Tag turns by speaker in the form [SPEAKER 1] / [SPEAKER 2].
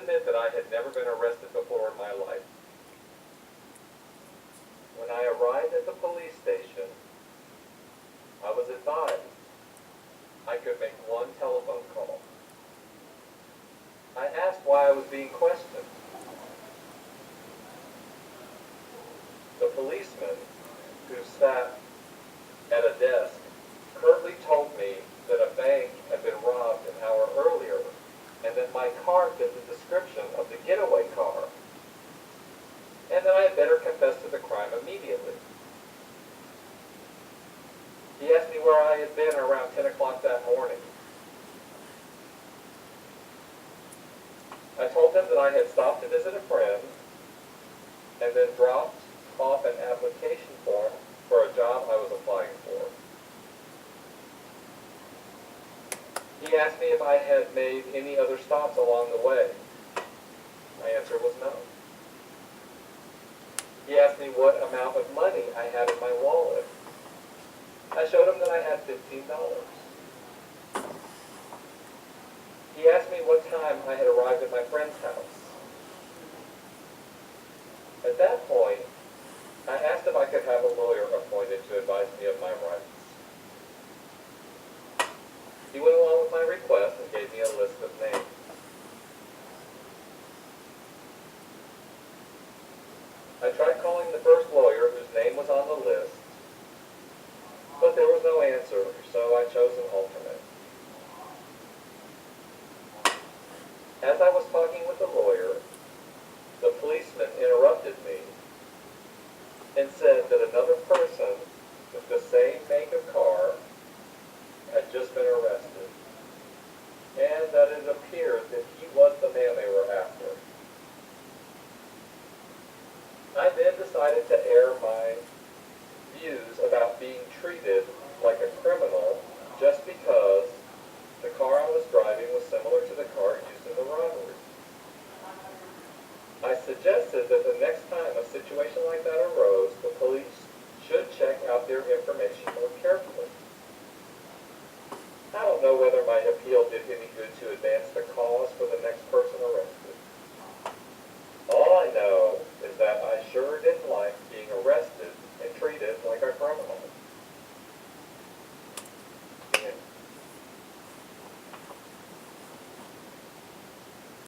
[SPEAKER 1] admit that I had never been arrested before in my life. When I arrived at the police station, I was advised I could make one telephone call. I asked why I was being questioned. The policeman who sat at a desk curtly told me that a bank had been robbed an hour earlier and that my car fit the description of the getaway car, and that I had better confess to the crime immediately. He asked me where I had been around 10 o'clock that morning. I told him that I had stopped to visit a friend and then dropped off an application form for a job I was applying for. He asked me if I had made any other stops along the way. My answer was no. He asked me what amount of money I had in my wallet. I showed him that I had $15. He asked me what time I had arrived at my friend's house. At that point, I asked if I could have a lawyer appointed to advise me of my rights. He went along with my request and gave me a list of names. I tried calling the first lawyer whose name was on the list, but there was no answer, so I chose an alternate. As I was talking with the lawyer, the policeman interrupted me and said that another person with the same make of car had just been arrested, and that it appeared that he was the man they were after. I then decided to air my views about being treated like a criminal just because